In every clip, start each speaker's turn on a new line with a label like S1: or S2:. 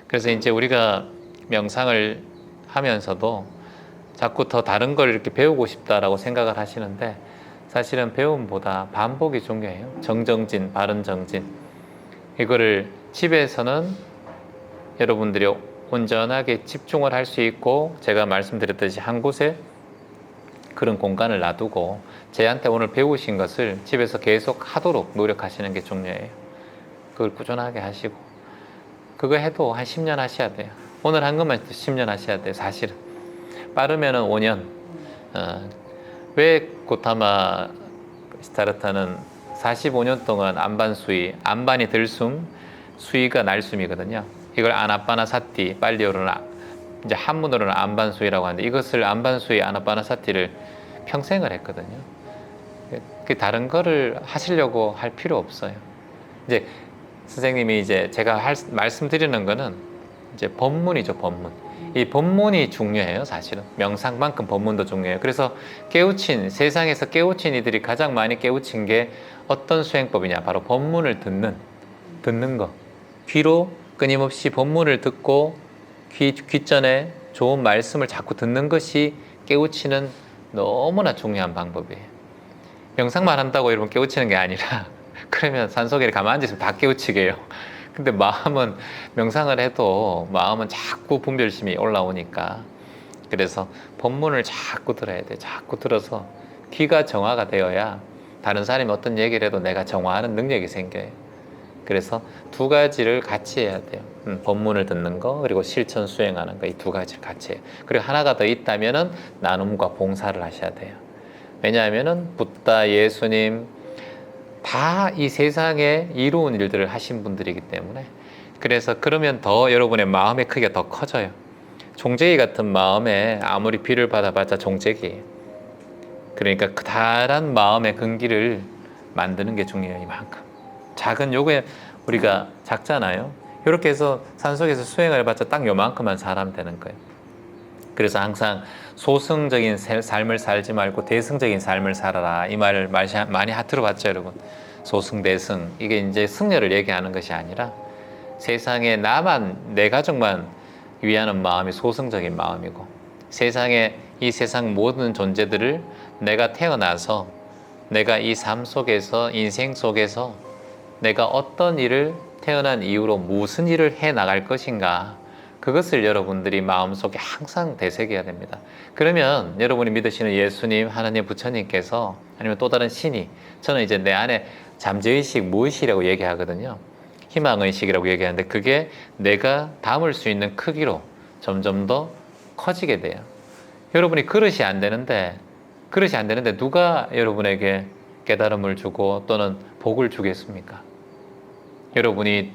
S1: 그래서 이제 우리가 명상을 하면서도 자꾸 더 다른 걸 이렇게 배우고 싶다라고 생각을 하시는데, 사실은 배움보다 반복이 중요해요. 정정진, 바른정진. 이거를 집에서는 여러분들이 온전하게 집중을 할 수 있고, 제가 말씀드렸듯이 한 곳에 그런 공간을 놔두고 저한테 오늘 배우신 것을 집에서 계속 하도록 노력하시는 게 중요해요. 그걸 꾸준하게 하시고, 그거 해도 한 10년 하셔야 돼요. 오늘 한 것만 해도 10년 하셔야 돼요. 사실은 빠르면은 5년. 왜 고타마 시타르타는 45년 동안 안반수위, 안반이 들숨, 수위가 날숨이거든요. 이걸 아나빠나사티, 빨리어로는 이제 한문으로는 안반수위라고 하는데, 이것을 안반수위, 아나빠나사티를 평생을 했거든요. 그 다른 거를 하시려고 할 필요 없어요. 이제 선생님이 이제 제가 말씀드리는 거는 이제 법문이죠, 법문. 이 법문이 중요해요, 사실은. 명상만큼 법문도 중요해요. 그래서 세상에서 깨우친 이들이 가장 많이 깨우친 게 어떤 수행법이냐? 바로 법문을 듣는 거. 귀로 끊임없이 법문을 듣고 귓전에 좋은 말씀을 자꾸 듣는 것이 깨우치는 너무나 중요한 방법이에요. 명상만 한다고 여러분 깨우치는 게 아니라, 그러면 산속에 가만히 앉아있으면 다 깨우치게 해요. 근데 마음은, 명상을 해도 마음은 자꾸 분별심이 올라오니까, 그래서 법문을 자꾸 들어야 돼요. 자꾸 들어서 귀가 정화가 되어야 다른 사람이 어떤 얘기를 해도 내가 정화하는 능력이 생겨요. 그래서 두 가지를 같이 해야 돼요. 법문을 듣는 거, 그리고 실천 수행하는 거, 이 두 가지를 같이 해요. 그리고 하나가 더 있다면은 나눔과 봉사를 하셔야 돼요. 왜냐하면은 붓다, 예수님 다 이 세상에 이로운 일들을 하신 분들이기 때문에, 그래서 그러면 더 여러분의 마음의 크기가 더 커져요. 종재기 같은 마음에 아무리 비를 받아봤자 종재기예요. 그러니까 그다란 마음의 근기를 만드는 게 중요해요. 이만큼 작은, 요게 우리가 작잖아요. 이렇게 해서 산속에서 수행을 해봤자 딱 요만큼만 사람 되는 거예요. 그래서 항상 소승적인 삶을 살지 말고 대승적인 삶을 살아라, 이 말을 많이 들어봤죠, 여러분? 소승, 대승, 이게 이제 승려를 얘기하는 것이 아니라 세상에 나만, 내 가족만 위하는 마음이 소승적인 마음이고, 세상에 이 세상 모든 존재들을 내가 태어나서 내가 이 삶 속에서, 인생 속에서 내가 어떤 일을, 태어난 이후로 무슨 일을 해 나갈 것인가, 그것을 여러분들이 마음속에 항상 되새겨야 됩니다. 그러면 여러분이 믿으시는 예수님, 하나님, 부처님께서, 아니면 또 다른 신이, 저는 이제 내 안에 잠재의식, 무의식이라고 얘기하거든요. 희망의식이라고 얘기하는데, 그게 내가 담을 수 있는 크기로 점점 더 커지게 돼요. 여러분이 그릇이 안 되는데 누가 여러분에게 깨달음을 주고 또는 복을 주겠습니까? 여러분이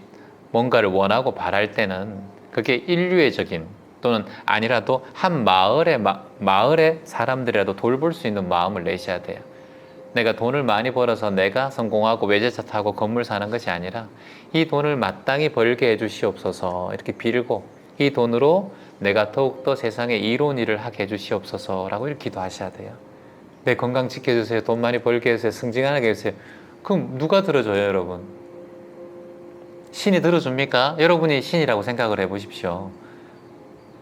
S1: 뭔가를 원하고 바랄 때는 그게 인류애적인, 또는 아니라도 한 마을의 사람들이라도 돌볼 수 있는 마음을 내셔야 돼요. 내가 돈을 많이 벌어서 내가 성공하고 외제차 타고 건물 사는 것이 아니라, 이 돈을 마땅히 벌게 해주시옵소서, 이렇게 빌고, 이 돈으로 내가 더욱더 세상에 이로운 일을 하게 해주시옵소서라고 이렇게 기도하셔야 돼요. 내 건강 지켜주세요, 돈 많이 벌게 해주세요, 승진하게 해주세요. 그럼 누가 들어줘요, 여러분? 신이 들어줍니까? 여러분이 신이라고 생각을 해보십시오.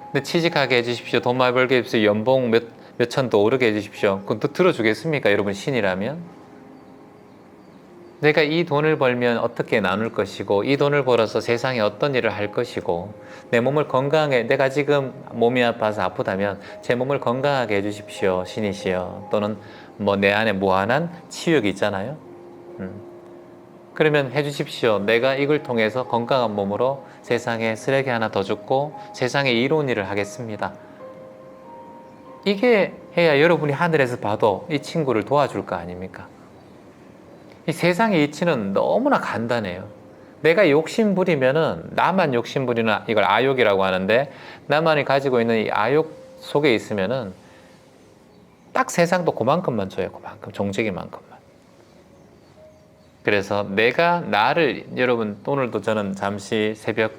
S1: 근데 취직하게 해주십시오, 돈 많이 벌게 해주십시오, 연봉 몇 천도 오르게 해주십시오. 그건 또 들어주겠습니까? 여러분 신이라면? 내가 이 돈을 벌면 어떻게 나눌 것이고, 이 돈을 벌어서 세상에 어떤 일을 할 것이고, 내 몸을 건강하게, 내가 지금 몸이 아파서 아프다면 제 몸을 건강하게 해주십시오, 신이시여. 또는 뭐 내 안에 무한한 치욕이 있잖아요. 그러면 해주십시오. 내가 이걸 통해서 건강한 몸으로 세상에 쓰레기 하나 더 줍고 세상에 이로운 일을 하겠습니다. 이게 해야 여러분이 하늘에서 봐도 이 친구를 도와줄 거 아닙니까? 이 세상의 이치는 너무나 간단해요. 내가 욕심 부리면은, 나만 욕심 부리는, 이걸 아욕이라고 하는데, 나만이 가지고 있는 이 아욕 속에 있으면은 딱 세상도 그만큼만 줘요. 그만큼, 종지기만큼만. 그래서 내가 나를, 여러분 오늘도 저는 잠시 새벽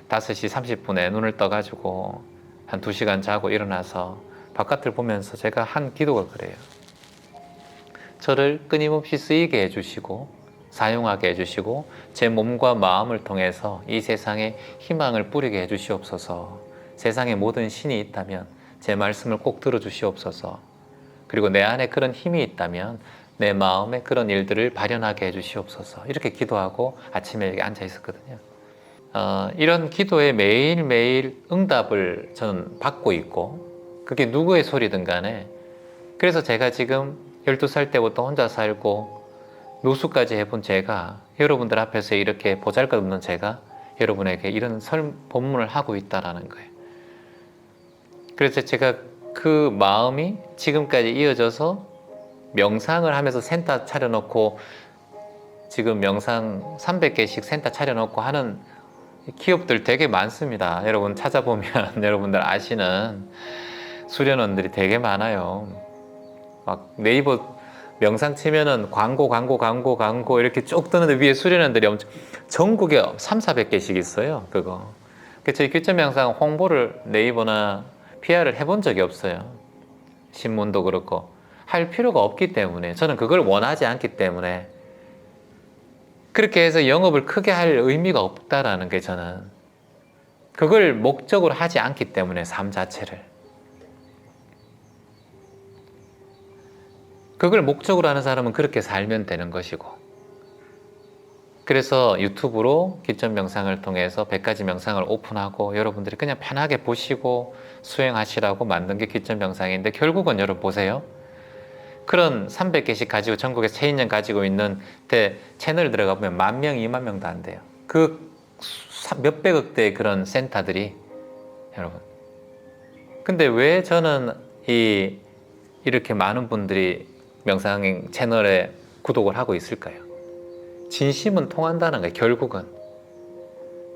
S1: 5시 30분에 눈을 떠가지고 한 2시간 자고 일어나서 바깥을 보면서 제가 한 기도가 그래요. 저를 끊임없이 쓰이게 해주시고 사용하게 해주시고 제 몸과 마음을 통해서 이 세상에 희망을 뿌리게 해주시옵소서. 세상에 모든 신이 있다면 제 말씀을 꼭 들어주시옵소서. 그리고 내 안에 그런 힘이 있다면 내 마음에 그런 일들을 발현하게 해주시옵소서. 이렇게 기도하고 아침에 여기 앉아 있었거든요. 이런 기도에 매일매일 응답을 저는 받고 있고, 그게 누구의 소리든 간에, 그래서 제가 지금 12살 때부터 혼자 살고 노숙까지 해본 제가, 여러분들 앞에서 이렇게 보잘것없는 제가 여러분에게 이런 본문을 하고 있다라는 거예요. 그래서 제가 그 마음이 지금까지 이어져서 명상을 하면서 센터 차려놓고, 지금 명상 300개씩 센터 차려놓고 하는 기업들 되게 많습니다. 여러분 찾아보면 여러분들 아시는 수련원들이 되게 많아요. 막 네이버 명상 치면은 광고 이렇게 쭉 뜨는데 위에 수련원들이 엄청, 전국에 300~400개씩 있어요. 그거. 저희 귀점 명상 홍보를 네이버나 PR을 해본 적이 없어요. 신문도 그렇고 할 필요가 없기 때문에, 저는 그걸 원하지 않기 때문에, 그렇게 해서 영업을 크게 할 의미가 없다라는 게, 저는 그걸 목적으로 하지 않기 때문에, 삶 자체를 그걸 목적으로 하는 사람은 그렇게 살면 되는 것이고, 그래서 유튜브로 기점 명상을 통해서 100가지 명상을 오픈하고 여러분들이 그냥 편하게 보시고 수행하시라고 만든 게 기점 명상인데, 결국은 여러분 보세요. 그런 300개씩 가지고 전국에 1000년 가지고 있는 채널 들어가 보면 10,000명, 20,000명도 안 돼요. 그 몇백억 대의 그런 센터들이, 여러분. 근데 왜 저는 이렇게 많은 분들이 명상 채널에 구독을 하고 있을까요? 진심은 통한다는 거예요, 결국은.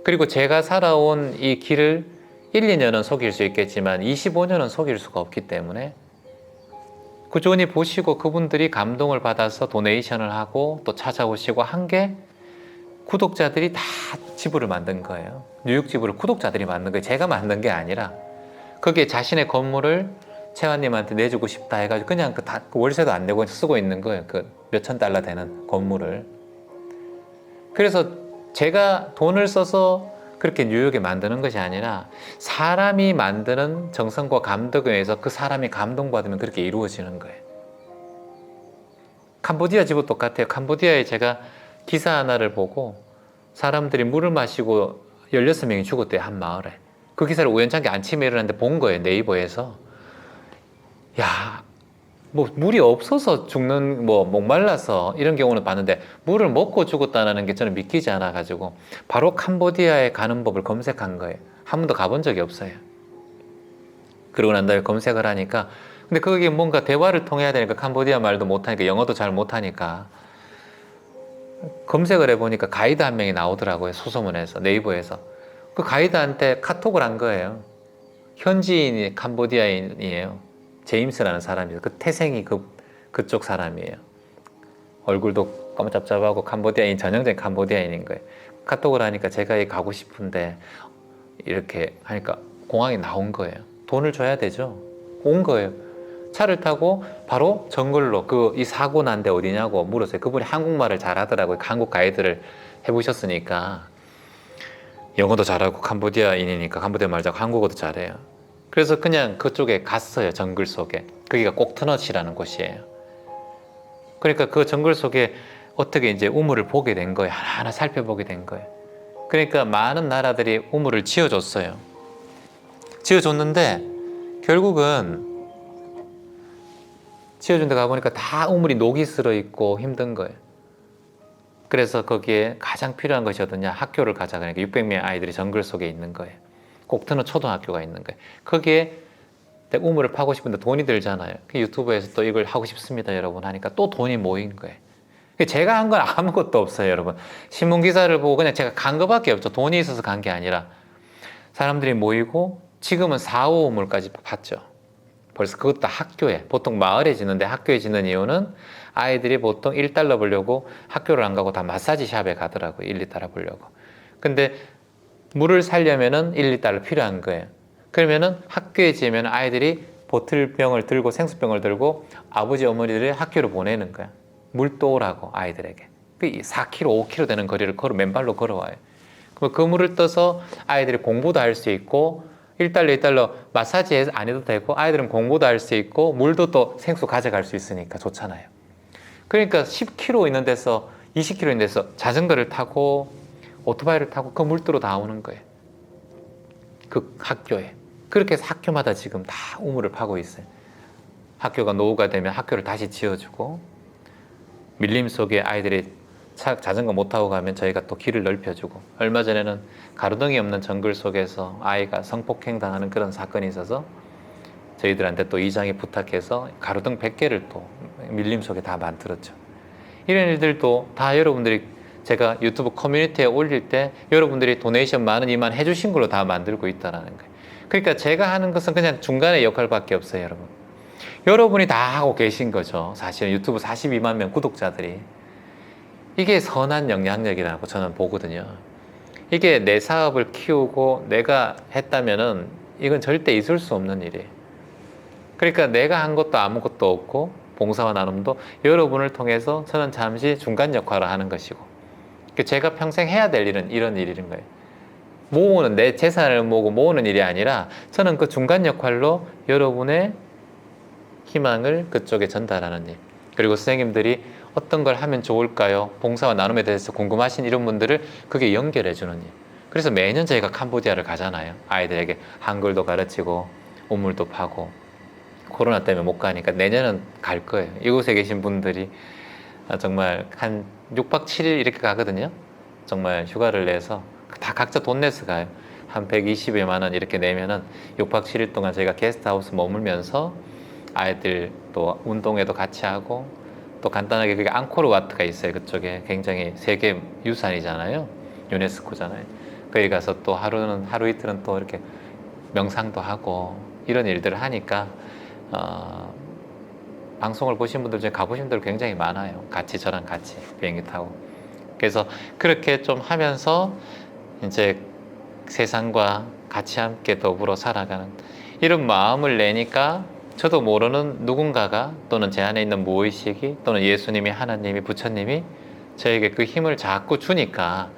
S1: 그리고 제가 살아온 이 길을 1~2년은 속일 수 있겠지만 25년은 속일 수가 없기 때문에, 꾸준히 보시고 그분들이 감동을 받아서 도네이션을 하고 또 찾아오시고 한 게 구독자들이 다 지불을 만든 거예요. 뉴욕 지불을 구독자들이 만든 거예요. 제가 만든 게 아니라, 거기에 자신의 건물을 채화님한테 내주고 싶다 해가지고 그냥 그 월세도 안 내고 쓰고 있는 거예요. 그 몇천 달러 되는 건물을. 그래서 제가 돈을 써서 그렇게 뉴욕에 만드는 것이 아니라, 사람이 만드는 정성과 감동에 의해서 그 사람이 감동받으면 그렇게 이루어지는 거예요. 캄보디아 집도 똑같아요. 캄보디아에 제가 기사 하나를 보고 사람들이 물을 마시고 16명이 죽었대요, 한 마을에. 그 기사를 우연찮게 아침에 일어났는데 본 거예요, 네이버에서. 야, 뭐 물이 없어서 죽는, 뭐 목말라서 이런 경우는 봤는데, 물을 먹고 죽었다는 게 저는 믿기지 않아 가지고 바로 캄보디아에 가는 법을 검색한 거예요. 한 번도 가본 적이 없어요. 그러고 난 다음에 검색을 하니까, 근데 거기 뭔가 대화를 통해야 되니까, 캄보디아 말도 못하니까, 영어도 잘 못하니까, 검색을 해보니까 가이드 한 명이 나오더라고요, 수소문에서, 네이버에서. 그 가이드한테 카톡을 한 거예요. 현지인이 캄보디아인이에요. 제임스라는 사람이에요. 그 태생이 그쪽 사람이에요. 얼굴도 까무잡잡하고 캄보디아인, 전형적인 캄보디아인인 거예요. 카톡을 하니까 제가 가고 싶은데, 이렇게 하니까 공항에 나온 거예요. 돈을 줘야 되죠. 온 거예요. 차를 타고 바로 정글로, 이 사고 난 데 어디냐고 물었어요. 그분이 한국말을 잘하더라고요. 한국 가이드를 해보셨으니까. 영어도 잘하고 캄보디아인이니까 캄보디아 말 잘하고 한국어도 잘해요. 그래서 그냥 그쪽에 갔어요, 정글 속에. 거기가 꼭터넛이라는 곳이에요. 그러니까 그 정글 속에 어떻게 이제 우물을 보게 된 거예요. 하나하나 살펴보게 된 거예요. 그러니까 많은 나라들이 우물을 지어줬어요. 지어줬는데 결국은 지어준 데 가보니까 다 우물이 녹이 슬어 있고 힘든 거예요. 그래서 거기에 가장 필요한 것이 어떠냐, 학교를 가자. 그러니까 600명의 아이들이 정글 속에 있는 거예요. 꼭트넛 초등학교가 있는 거예요. 거기에 우물을 파고 싶은데 돈이 들잖아요. 유튜브에서 또 이걸 하고 싶습니다 여러분 하니까 또 돈이 모인 거예요. 제가 한 건 아무것도 없어요, 여러분. 신문 기사를 보고 그냥 제가 간 거밖에 없죠. 돈이 있어서 간 게 아니라 사람들이 모이고, 지금은 4, 5우물까지 봤죠. 벌써 그것도 학교에, 보통 마을에 짓는데 학교에 짓는 이유는 아이들이 보통 1달러 벌려고 학교를 안 가고 다 마사지 샵에 가더라고요. 1, 2달러 벌려고. 근데 물을 살려면은 1, 2달러 필요한 거예요. 그러면은 학교에 지으면 아이들이 보틀병을 들고, 생수병을 들고 아버지 어머니들이 학교로 보내는 거야. 물 떠오라고, 아이들에게. 4km, 5km 되는 거리를 맨발로 걸어와요. 그럼 그 물을 떠서 아이들이 공부도 할 수 있고 1달러, 2달러 마사지 안 해도 되고 아이들은 공부도 할 수 있고 물도 또 생수 가져갈 수 있으니까 좋잖아요. 그러니까 10km 있는 데서 20km 있는 데서 자전거를 타고 오토바이를 타고 그 물도로 다 오는 거예요. 그 학교에. 그렇게 해서 학교마다 지금 다 우물을 파고 있어요. 학교가 노후가 되면 학교를 다시 지어주고 밀림 속에 아이들이 자전거 못 타고 가면 저희가 또 길을 넓혀주고 얼마 전에는 가로등이 없는 정글 속에서 아이가 성폭행 당하는 그런 사건이 있어서 저희들한테 또 이장이 부탁해서 가로등 100개를 또 밀림 속에 다 만들었죠. 이런 일들도 다 여러분들이 제가 유튜브 커뮤니티에 올릴 때 여러분들이 도네이션 많은 이만 해주신 걸로 다 만들고 있다는 거예요. 그러니까 제가 하는 것은 그냥 중간의 역할밖에 없어요, 여러분. 여러분이 다 하고 계신 거죠. 사실은 유튜브 42만 명 구독자들이. 이게 선한 영향력이라고 저는 보거든요. 이게 내 사업을 키우고 내가 했다면은 이건 절대 있을 수 없는 일이에요. 그러니까 내가 한 것도 아무것도 없고 봉사와 나눔도 여러분을 통해서 저는 잠시 중간 역할을 하는 것이고 제가 평생 해야 될 일은 이런 일인 거예요. 모으는 내 재산을 모으는 일이 아니라 저는 그 중간 역할로 여러분의 희망을 그쪽에 전달하는 일. 그리고 선생님들이 어떤 걸 하면 좋을까요? 봉사와 나눔에 대해서 궁금하신 이런 분들을 그게 연결해 주는 일. 그래서 매년 저희가 캄보디아를 가잖아요. 아이들에게 한글도 가르치고 우물도 파고 코로나 때문에 못 가니까 내년은 갈 거예요. 이곳에 계신 분들이 정말 한 6박 7일 이렇게 가거든요. 정말 휴가를 내서 다 각자 돈 내서 가요. 한 120여만 원 이렇게 내면은 6박 7일 동안 저희가 게스트하우스 머물면서 아이들 또 운동회도 같이 하고 또 간단하게 그게 앙코르와트가 있어요. 그쪽에 굉장히 세계 유산이잖아요. 유네스코잖아요. 거기 가서 또 하루 이틀은 또 이렇게 명상도 하고 이런 일들을 하니까 방송을 보신 분들 중에 가보신 분들 굉장히 많아요. 같이 저랑 같이 비행기 타고. 그래서 그렇게 좀 하면서 이제 세상과 같이 함께 더불어 살아가는 이런 마음을 내니까 저도 모르는 누군가가 또는 제 안에 있는 무의식이 또는 예수님이 하나님이 부처님이 저에게 그 힘을 자꾸 주니까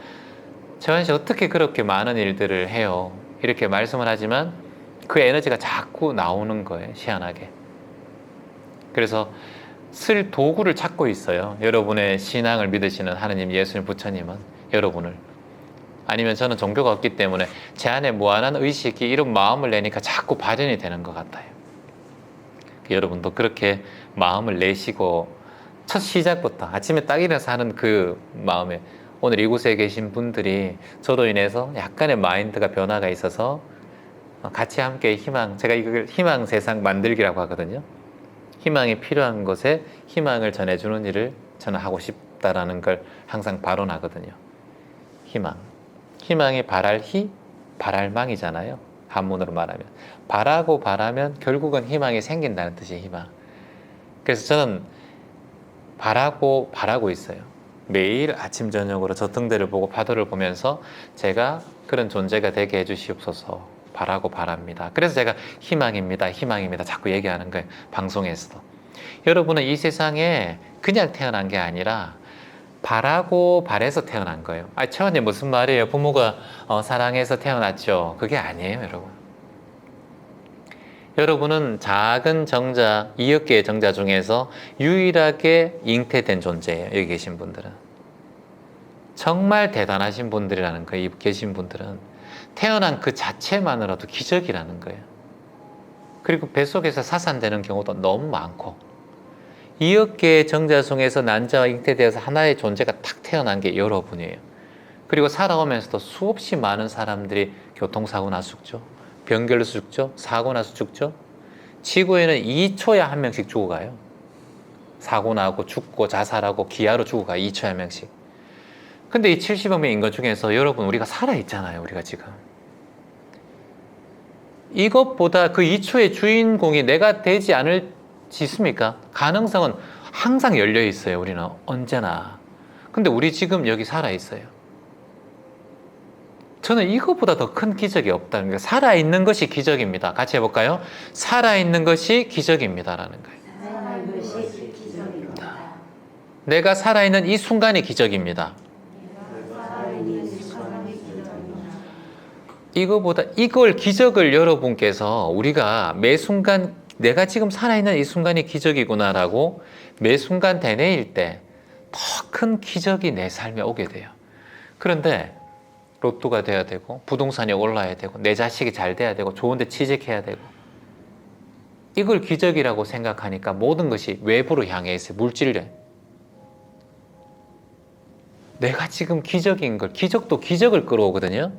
S1: 재환 씨 어떻게 그렇게 많은 일들을 해요? 이렇게 말씀을 하지만 그 에너지가 자꾸 나오는 거예요. 희한하게. 그래서 쓸 도구를 찾고 있어요. 여러분의 신앙을 믿으시는 하나님, 예수님, 부처님은 여러분을. 아니면 저는 종교가 없기 때문에 제 안에 무한한 의식이 이런 마음을 내니까 자꾸 발현이 되는 것 같아요. 여러분도 그렇게 마음을 내시고 첫 시작부터 아침에 딱 일어나서 하는 그 마음에 오늘 이곳에 계신 분들이 저로 인해서 약간의 마인드가 변화가 있어서 같이 함께 제가 이걸 희망 세상 만들기라고 하거든요. 희망이 필요한 곳에 희망을 전해주는 일을 저는 하고 싶다라는 걸 항상 발언하거든요. 희망이 바랄망이잖아요. 한문으로 말하면 바라고 바라면 결국은 희망이 생긴다는 뜻이에요. 희망. 그래서 저는 바라고 있어요. 매일 아침 저녁으로 저 등대를 보고 파도를 보면서 제가 그런 존재가 되게 해주시옵소서 바라고 바랍니다. 그래서 제가 희망입니다 자꾸 얘기하는 거예요. 방송에서도. 여러분은 이 세상에 그냥 태어난 게 아니라 바라고 바래서 태어난 거예요. 채원님 무슨 말이에요? 부모가 사랑해서 태어났죠. 그게 아니에요, 여러분. 여러분은 작은 정자, 2억 개의 정자 중에서 유일하게 잉태된 존재예요. 여기 계신 분들은. 정말 대단하신 분들이라는 거예요. 여기 계신 분들은. 태어난 그 자체만으로도 기적이라는 거예요. 그리고 뱃속에서 사산되는 경우도 너무 많고 2억 개의 정자 중에서 난자와 잉태되어서 하나의 존재가 탁 태어난 게 여러분이에요. 그리고 살아오면서도 수없이 많은 사람들이 교통사고 나서 죽죠. 병결로 죽죠. 사고 나서 죽죠. 지구에는 2초에 한 명씩 죽어가요. 사고 나고 죽고 자살하고 기아로 죽어가요. 2초에 한 명씩. 근데 이 70억 명 인간 중에서 여러분 우리가 살아있잖아요. 우리가 지금. 이것보다 그 2초의 주인공이 내가 되지 않을 수 있습니까? 가능성은 항상 열려 있어요. 우리는 언제나. 근데 우리 지금 여기 살아있어요. 저는 이것보다 더 큰 기적이 없다는 거예요. 살아있는 것이 기적입니다. 같이 해볼까요? 살아있는 것이 기적입니다라는 거예요.
S2: 살아있는 것이 기적입니다.
S1: 내가 살아있는 이 순간이 기적입니다. 이거보다 이걸 기적을 여러분께서 우리가 매 순간 내가 지금 살아있는 이 순간이 기적이구나라고 매 순간 되뇌일 때 더 큰 기적이 내 삶에 오게 돼요. 그런데 로또가 돼야 되고 부동산이 올라야 되고 내 자식이 잘 돼야 되고 좋은 데 취직해야 되고 이걸 기적이라고 생각하니까 모든 것이 외부로 향해 있어요. 물질에. 내가 지금 기적인 걸, 기적도 기적을 끌어오거든요.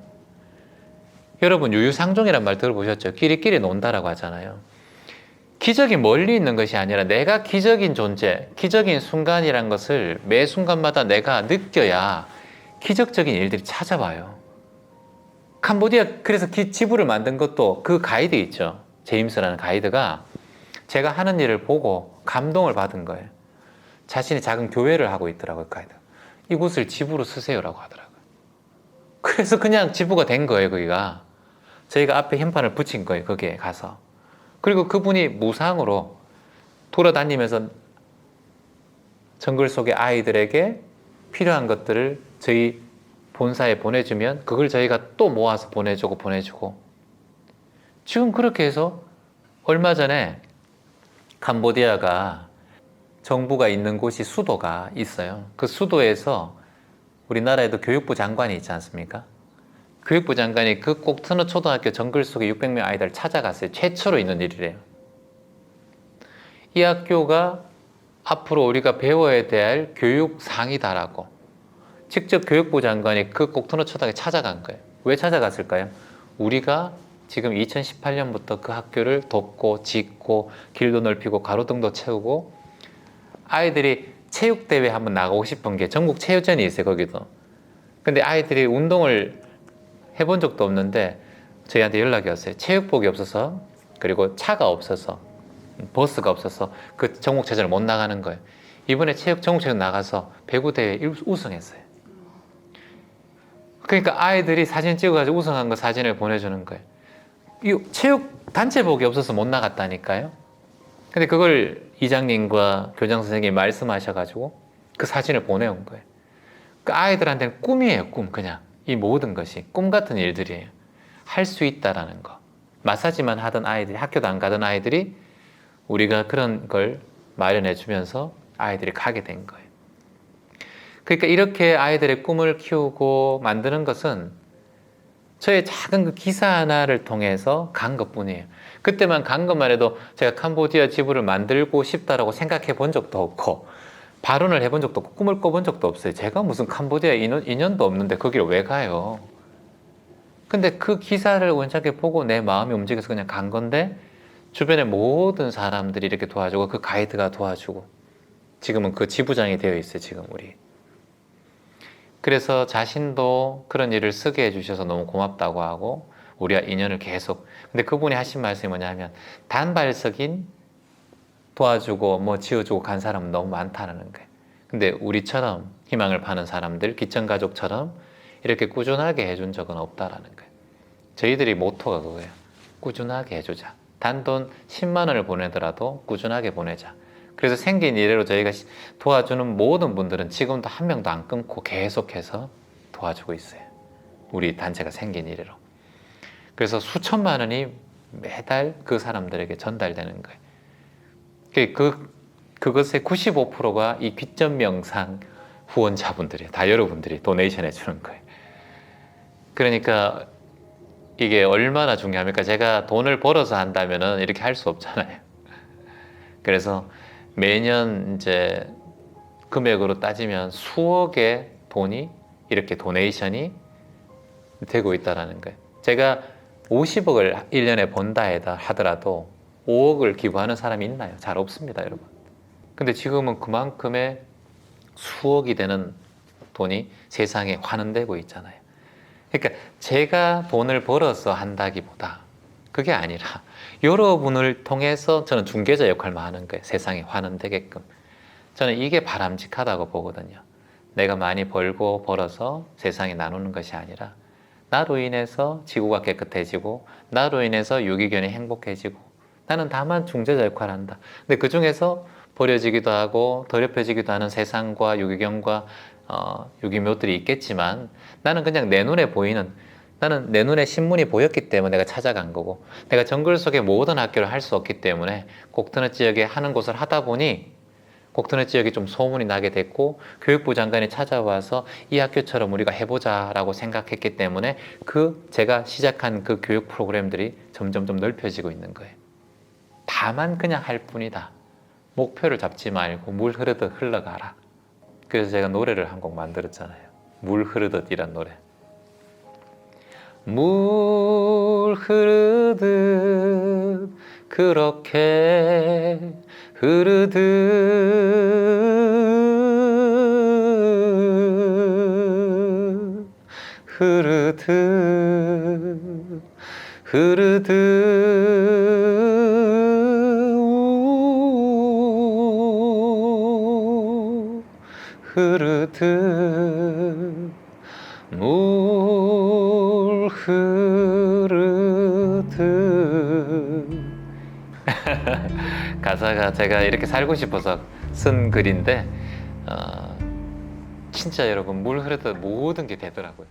S1: 여러분 유유상종이란 말 들어보셨죠? 끼리끼리 논다라고 하잖아요. 기적이 멀리 있는 것이 아니라 내가 기적인 존재, 기적인 순간이란 것을 매 순간마다 내가 느껴야 기적적인 일들이 찾아와요. 캄보디아 그래서 지부를 만든 것도 그 가이드 있죠. 제임스라는 가이드가 제가 하는 일을 보고 감동을 받은 거예요. 자신이 작은 교회를 하고 있더라고요. 가이드. 이곳을 지부로 쓰세요라고 하더라고요. 그래서 그냥 지부가 된 거예요. 거기가. 저희가 앞에 현판을 붙인 거예요. 거기에 가서. 그리고 그분이 무상으로 돌아다니면서 정글 속의 아이들에게 필요한 것들을 저희 본사에 보내주면 그걸 저희가 또 모아서 보내주고 지금 그렇게 해서 얼마 전에 캄보디아가 정부가 있는 곳이 수도가 있어요. 그 수도에서 우리나라에도 교육부 장관이 있지 않습니까? 교육부 장관이 그 꼭트너 초등학교 정글 속에 600명 아이들을 찾아갔어요. 최초로 있는 일이래요. 이 학교가 앞으로 우리가 배워야 될 교육상이다라고 직접 교육부 장관이 그 꼭트너 초등학교에 찾아간 거예요. 왜 찾아갔을까요? 우리가 지금 2018년부터 그 학교를 돕고 짓고 길도 넓히고 가로등도 채우고 아이들이 체육대회 한번 나가고 싶은 게 전국 체육전이 있어요. 거기도. 근데 아이들이 운동을 해본 적도 없는데 저희한테 연락이 왔어요. 체육복이 없어서 그리고 차가 없어서 버스가 없어서 그 전국체전을 못 나가는 거예요. 이번에 전국체전 나가서 배구대회 우승했어요. 그러니까 아이들이 사진 찍어가지고 우승한 거 사진을 보내주는 거예요. 이 체육 단체복이 없어서 못 나갔다니까요. 근데 그걸 이장님과 교장 선생님이 말씀하셔가지고 그 사진을 보내온 거예요. 그 아이들한테는 꿈이에요. 꿈. 그냥 이 모든 것이 꿈 같은 일들이에요. 할 수 있다라는 거. 마사지만 하던 아이들이, 학교도 안 가던 아이들이 우리가 그런 걸 마련해 주면서 아이들이 가게 된 거예요. 그러니까 이렇게 아이들의 꿈을 키우고 만드는 것은 저의 작은 그 기사 하나를 통해서 간 것뿐이에요. 그때만 간 것만 해도 제가 캄보디아 지부를 만들고 싶다라고 생각해 본 적도 없고 발언을 해본 적도 없고 꿈을 꿔본 적도 없어요. 제가 무슨 캄보디아 인연도 없는데 거기를 왜 가요? 근데 그 기사를 원작에 보고 내 마음이 움직여서 그냥 간 건데 주변의 모든 사람들이 이렇게 도와주고 그 가이드가 도와주고 지금은 그 지부장이 되어 있어요. 지금 우리. 그래서 자신도 그런 일을 쓰게 해주셔서 너무 고맙다고 하고 우리와 인연을 계속. 근데 그분이 하신 말씀이 뭐냐면 단발석인 도와주고 뭐 지어주고 간 사람은 너무 많다는 거예요. 근데 우리처럼 희망을 파는 사람들, 기천가족처럼 이렇게 꾸준하게 해준 적은 없다라는 거예요. 저희들이 모토가 그거예요. 꾸준하게 해주자. 단돈 10만 원을 보내더라도 꾸준하게 보내자. 그래서 생긴 이래로 저희가 도와주는 모든 분들은 지금도 한 명도 안 끊고 계속해서 도와주고 있어요. 우리 단체가 생긴 이래로. 그래서 수천만 원이 매달 그 사람들에게 전달되는 거예요. 그것의 95%가 이 귀점 명상 후원자분들이에요. 다 여러분들이 도네이션 해주는 거예요. 그러니까 이게 얼마나 중요합니까? 제가 돈을 벌어서 한다면은 이렇게 할 수 없잖아요. 그래서 매년 이제 금액으로 따지면 수억의 돈이 이렇게 도네이션이 되고 있다는 거예요. 제가 50억을 1년에 번다 하더라도 5억을 기부하는 사람이 있나요? 잘 없습니다, 여러분. 근데 지금은 그만큼의 수억이 되는 돈이 세상에 환원되고 있잖아요. 그러니까 제가 돈을 벌어서 한다기보다 그게 아니라 여러분을 통해서 저는 중개자 역할만 하는 거예요. 세상에 환원되게끔. 저는 이게 바람직하다고 보거든요. 내가 많이 벌고 벌어서 세상에 나누는 것이 아니라 나로 인해서 지구가 깨끗해지고 나로 인해서 유기견이 행복해지고 나는 다만 중재자 역할을 한다. 근데 그 중에서 버려지기도 하고 더럽혀지기도 하는 세상과 유기견과 유기묘들이 있겠지만 나는 그냥 내 눈에 보이는, 나는 내 눈에 신문이 보였기 때문에 내가 찾아간 거고, 내가 정글 속의 모든 학교를 할 수 없기 때문에 곡터너 지역에 하는 곳을 하다 보니 곡터너 지역이 좀 소문이 나게 됐고, 교육부 장관이 찾아와서 이 학교처럼 우리가 해보자 라고 생각했기 때문에 제가 시작한 그 교육 프로그램들이 점점 좀 넓혀지고 있는 거예요. 다만 그냥 할 뿐이다. 목표를 잡지 말고 물 흐르듯 흘러가라. 그래서 제가 노래를 한 곡 만들었잖아요. 물 흐르듯 이란 노래. 물 흐르듯 그렇게 흐르듯 흐르듯 흐르듯 흐르듯 물 흐르듯 가사가 제가 이렇게 살고 싶어서 쓴 글인데 진짜 여러분 물 흐르듯 모든 게 되더라고요.